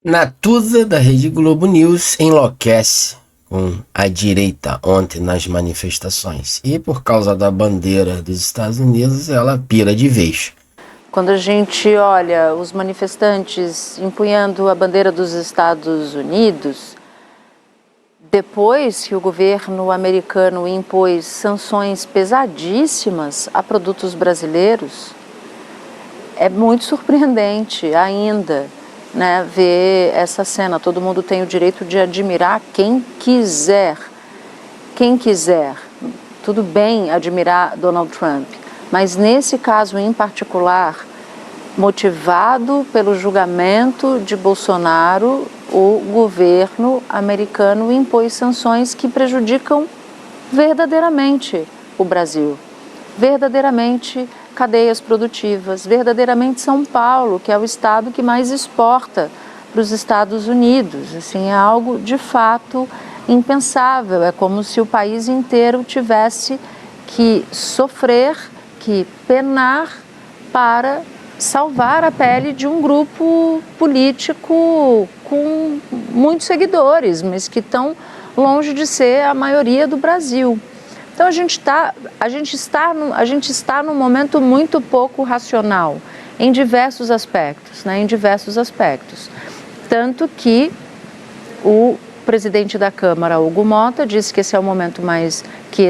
Natuza da Rede Globo News enlouquece com a direita ontem nas manifestações e por causa da bandeira dos Estados Unidos ela pira de vez. Quando a gente olha os manifestantes empunhando a bandeira dos Estados Unidos, depois que o governo americano impôs sanções pesadíssimas a produtos brasileiros, é muito surpreendente ainda, né, ver essa cena. Todo mundo tem o direito de admirar quem quiser. Quem quiser. Tudo bem admirar Donald Trump, mas nesse caso em particular, motivado pelo julgamento de Bolsonaro, o governo americano impôs sanções que prejudicam verdadeiramente o Brasil, verdadeiramente cadeias produtivas, verdadeiramente São Paulo, que é o estado que mais exporta para os Estados Unidos. Assim, é algo de fato impensável, é como se o país inteiro tivesse que sofrer, que penar para salvar a pele de um grupo político com muitos seguidores, mas que estão longe de ser a maioria do Brasil. Então a gente está num momento muito pouco racional em diversos aspectos, né? Em diversos aspectos. Tanto que o presidente da Câmara, Hugo Motta, disse que esse é o momento que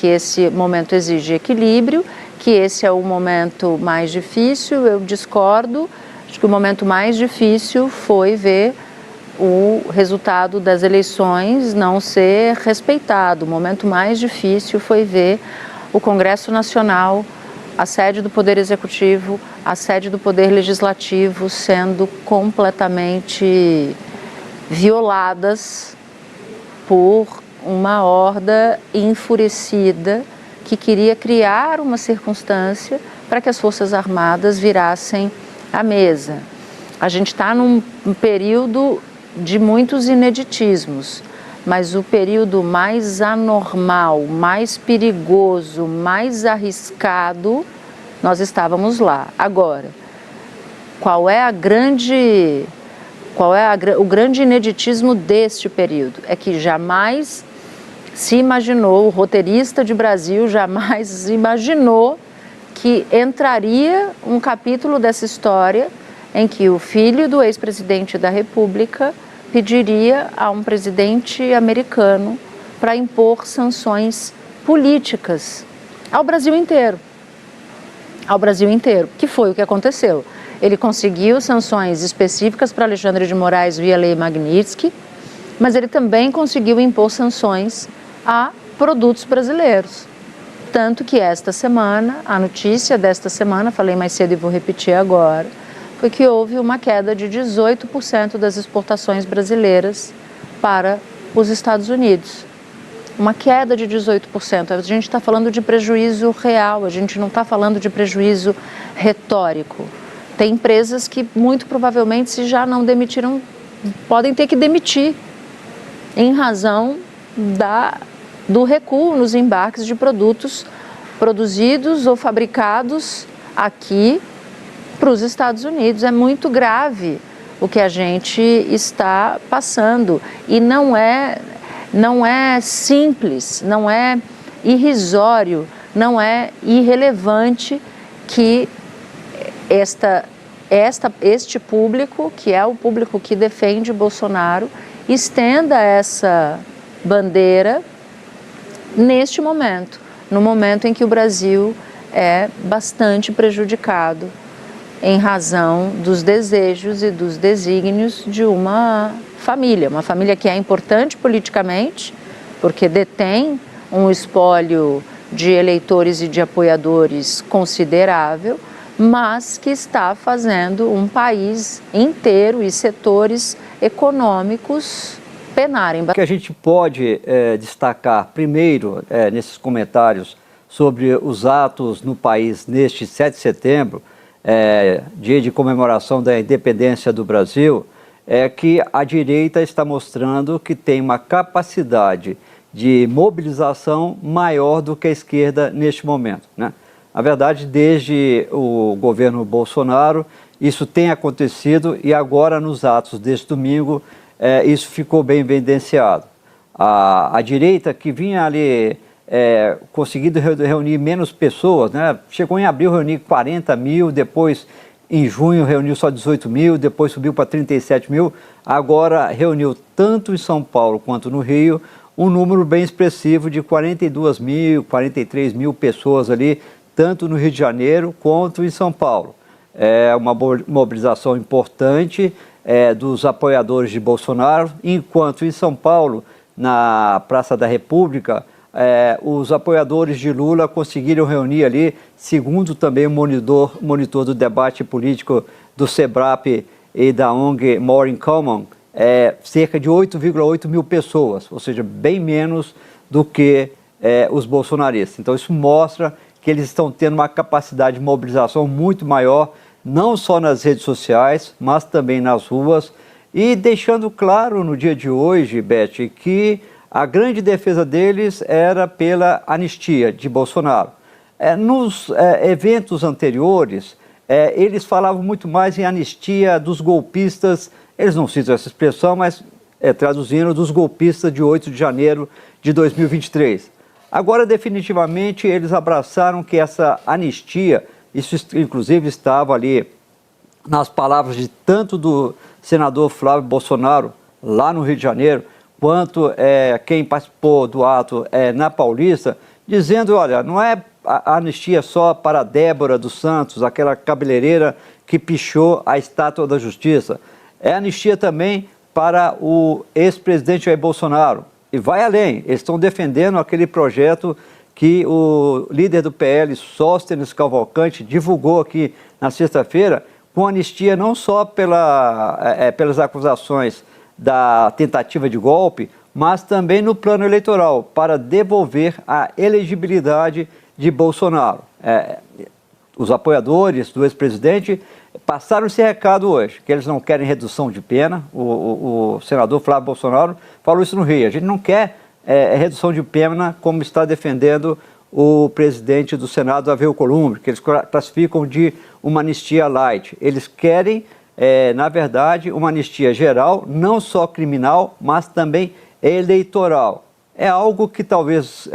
esse momento exige equilíbrio, que esse é o momento mais difícil. Eu discordo. Acho que o momento mais difícil foi ver o resultado das eleições não ser respeitado. O momento mais difícil foi ver o Congresso Nacional, a sede do Poder Executivo, a sede do Poder Legislativo sendo completamente violadas por uma horda enfurecida que queria criar uma circunstância para que as Forças Armadas virassem a mesa. A gente está num período de muitos ineditismos, mas o período mais anormal, mais perigoso, mais arriscado, nós estávamos lá. Agora, qual é o grande ineditismo deste período? É que jamais se imaginou, o roteirista de Brasil jamais imaginou que entraria um capítulo dessa história em que o filho do ex-presidente da República pediria a um presidente americano para impor sanções políticas ao Brasil inteiro. Ao Brasil inteiro, que foi o que aconteceu. Ele conseguiu sanções específicas para Alexandre de Moraes via Lei Magnitsky, mas ele também conseguiu impor sanções a produtos brasileiros. Tanto que esta semana, a notícia desta semana, falei mais cedo e vou repetir agora, foi que houve uma queda de 18% das exportações brasileiras para os Estados Unidos. Uma queda de 18%. A gente está falando de prejuízo real, a gente não está falando de prejuízo retórico. Tem empresas que muito provavelmente, se já não demitiram, podem ter que demitir em razão do recuo nos embarques de produtos produzidos ou fabricados aqui para os Estados Unidos. É muito grave o que a gente está passando e não é simples, não é irrisório, não é irrelevante que este público, que é o público que defende Bolsonaro, estenda essa bandeira neste momento, no momento em que o Brasil é bastante prejudicado em razão dos desejos e dos desígnios de uma família que é importante politicamente, porque detém um espólio de eleitores e de apoiadores considerável, mas que está fazendo um país inteiro e setores econômicos penarem. O que a gente pode destacar primeiro nesses comentários sobre os atos no país neste 7 de setembro, dia de comemoração da independência do Brasil, é que a direita está mostrando que tem uma capacidade de mobilização maior do que a esquerda neste momento, né? Na verdade, desde o governo Bolsonaro, isso tem acontecido e agora nos atos deste domingo isso ficou bem evidenciado. A direita que vinha ali conseguindo reunir menos pessoas, né? Chegou em abril a reunir 40 mil, depois em junho reuniu só 18 mil, depois subiu para 37 mil, agora reuniu tanto em São Paulo quanto no Rio um número bem expressivo de 42 mil, 43 mil pessoas ali, tanto no Rio de Janeiro quanto em São Paulo. É uma mobilização importante dos apoiadores de Bolsonaro, enquanto em São Paulo, na Praça da República, os apoiadores de Lula conseguiram reunir ali, segundo também o monitor do debate político do SEBRAP e da ONG More in Common, cerca de 8,8 mil pessoas, ou seja, bem menos do que os bolsonaristas. Então isso mostra que eles estão tendo uma capacidade de mobilização muito maior, não só nas redes sociais, mas também nas ruas, e deixando claro no dia de hoje, Beth, que a grande defesa deles era pela anistia de Bolsonaro. Nos eventos anteriores, eles falavam muito mais em anistia dos golpistas, eles não citam essa expressão, mas traduzindo, dos golpistas de 8 de janeiro de 2023. Agora, definitivamente, eles abraçaram que essa anistia, isso inclusive estava ali nas palavras de tanto do senador Flávio Bolsonaro, lá no Rio de Janeiro, quanto quem participou do ato na Paulista, dizendo, olha, não é a anistia só para a Débora dos Santos, aquela cabeleireira que pichou a estátua da Justiça, é anistia também para o ex-presidente Jair Bolsonaro. E vai além, eles estão defendendo aquele projeto que o líder do PL, Sóstenes Cavalcante, divulgou aqui na sexta-feira, com anistia não só pelas acusações da tentativa de golpe, mas também no plano eleitoral, para devolver a elegibilidade de Bolsonaro. Os apoiadores do ex-presidente passaram esse recado hoje, que eles não querem redução de pena. O senador Flávio Bolsonaro falou isso no Rio. A gente não quer redução de pena como está defendendo o presidente do Senado, Davi Alcolumbre, que eles classificam de uma anistia light. Eles querem, na verdade, uma anistia geral, não só criminal, mas também eleitoral. É algo que talvez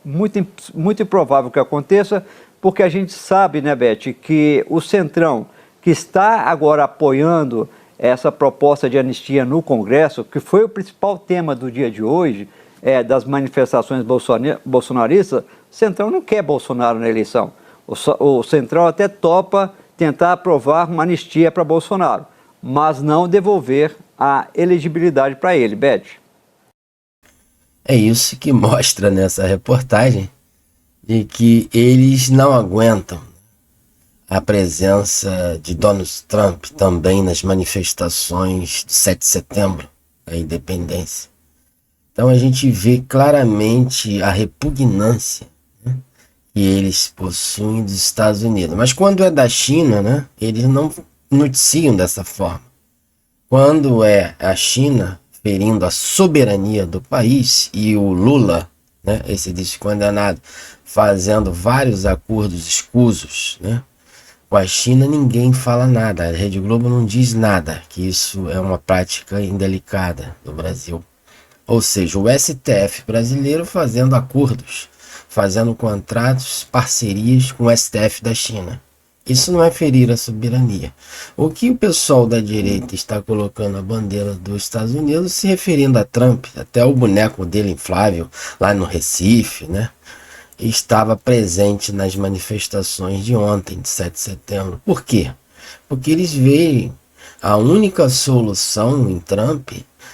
muito improvável que aconteça, porque a gente sabe, né, Beth, que o Centrão, que está agora apoiando essa proposta de anistia no Congresso, que foi o principal tema do dia de hoje, das manifestações bolsonaristas, o Centrão não quer Bolsonaro na eleição. O Centrão até topa tentar aprovar uma anistia para Bolsonaro, mas não devolver a elegibilidade para ele, Beth. É isso que mostra nessa reportagem, de que eles não aguentam a presença de Donald Trump também nas manifestações de 7 de setembro, da independência. Então a gente vê claramente a repugnância, né, que eles possuem dos Estados Unidos. Mas quando é da China, né, eles não noticiam dessa forma. Quando é a China ferindo a soberania do país e o Lula, né, esse descondenado, fazendo vários acordos escusos, né, com a China, ninguém fala nada. A Rede Globo não diz nada, que isso é uma prática indelicada no Brasil. Ou seja, o STF brasileiro fazendo acordos, fazendo contratos, parcerias com o STF da China. Isso não é ferir a soberania. O que o pessoal da direita está colocando a bandeira dos Estados Unidos, se referindo a Trump, até o boneco dele inflável lá no Recife, né, estava presente nas manifestações de ontem, de 7 de setembro. Por quê? Porque eles veem a única solução em Trump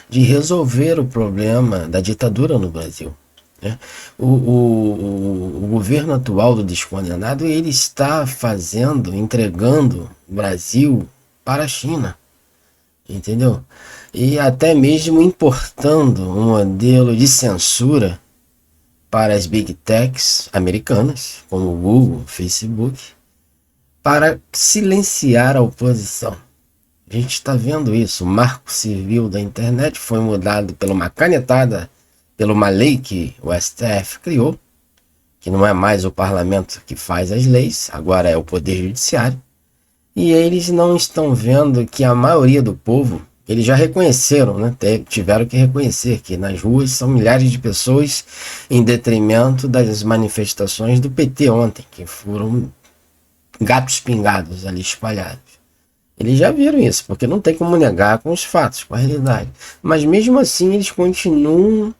de resolver o problema da ditadura no Brasil. Né? O governo atual do descondenado, ele está entregando o Brasil para a China, entendeu? E até mesmo importando um modelo de censura para as big techs americanas, como o Google, Facebook, para silenciar a oposição. A gente está vendo isso. O marco civil da internet foi mudado por uma canetada, por uma lei que o STF criou, que não é mais o parlamento que faz as leis, agora é o Poder Judiciário. E eles não estão vendo que a maioria do povo, eles já reconheceram, né? Tiveram que reconhecer que nas ruas são milhares de pessoas em detrimento das manifestações do PT ontem, que foram gatos pingados ali espalhados. Eles já viram isso, porque não tem como negar com os fatos, com a realidade. Mas mesmo assim eles continuam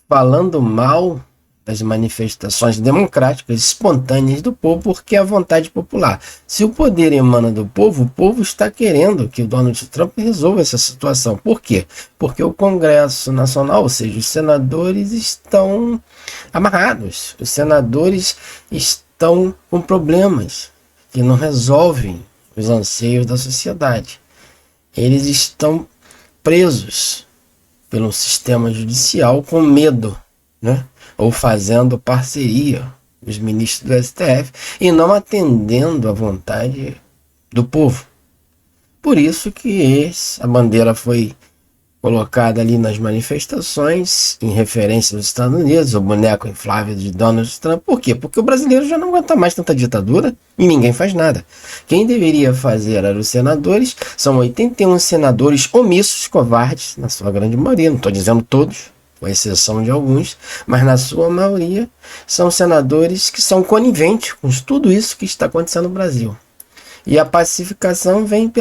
falando mal das manifestações democráticas espontâneas do povo, porque é a vontade popular. Se o poder emana do povo, o povo está querendo que o Donald Trump resolva essa situação. Por quê? Porque o Congresso Nacional, ou seja, os senadores estão amarrados. Os senadores estão com problemas que não resolvem os anseios da sociedade. Eles estão presos pelo sistema judicial com medo, né? Ou fazendo parceria os ministros do STF e não atendendo à vontade do povo. Por isso que a bandeira foi colocada ali nas manifestações em referência aos Estados Unidos, o boneco inflável de Donald Trump. Por quê? Porque o brasileiro já não aguenta mais tanta ditadura e ninguém faz nada. Quem deveria fazer eram os senadores. São 81 senadores omissos, covardes, na sua grande maioria, não estou dizendo todos, com exceção de alguns, mas na sua maioria são senadores que são coniventes com tudo isso que está acontecendo no Brasil. E a pacificação vem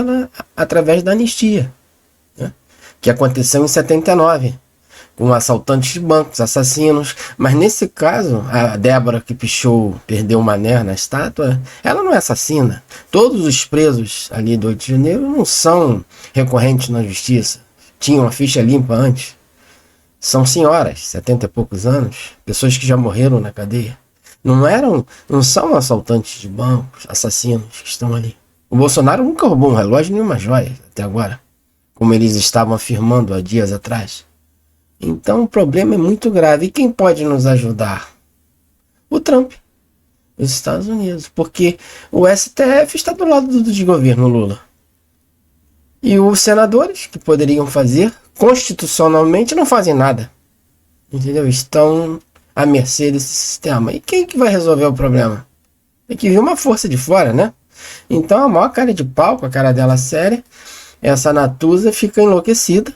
através da anistia, né? Que aconteceu em 79, com assaltantes de bancos, assassinos. Mas nesse caso, a Débora que perdeu o mané na estátua, ela não é assassina. Todos os presos ali do 8 de janeiro não são recorrentes na justiça, tinham a ficha limpa antes. São senhoras, 70 e poucos anos, pessoas que já morreram na cadeia. Não são assaltantes de bancos, assassinos que estão ali. O Bolsonaro nunca roubou um relógio nem uma joia até agora, como eles estavam afirmando há dias atrás. Então o problema é muito grave. E quem pode nos ajudar? O Trump, os Estados Unidos, porque o STF está do lado do desgoverno Lula. E os senadores, que poderiam fazer constitucionalmente, não fazem nada. Entendeu? Estão à mercê desse sistema. E quem que vai resolver o problema? Tem que vir uma força de fora, né? Então a maior cara de pau, com a cara dela séria, essa Natuza fica enlouquecida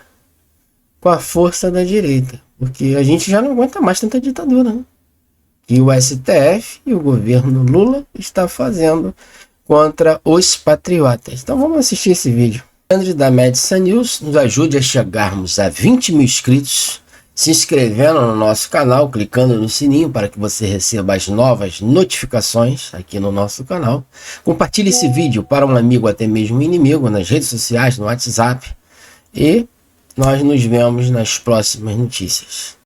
com a força da direita. Porque a gente já não aguenta mais tanta ditadura, né? E o STF e o governo Lula está fazendo contra os patriotas. Então vamos assistir esse vídeo. André da Medicine News, nos ajude a chegarmos a 20 mil inscritos, se inscrevendo no nosso canal, clicando no sininho para que você receba as novas notificações aqui no nosso canal. Compartilhe esse vídeo para um amigo, até mesmo inimigo, nas redes sociais, no WhatsApp. E nós nos vemos nas próximas notícias.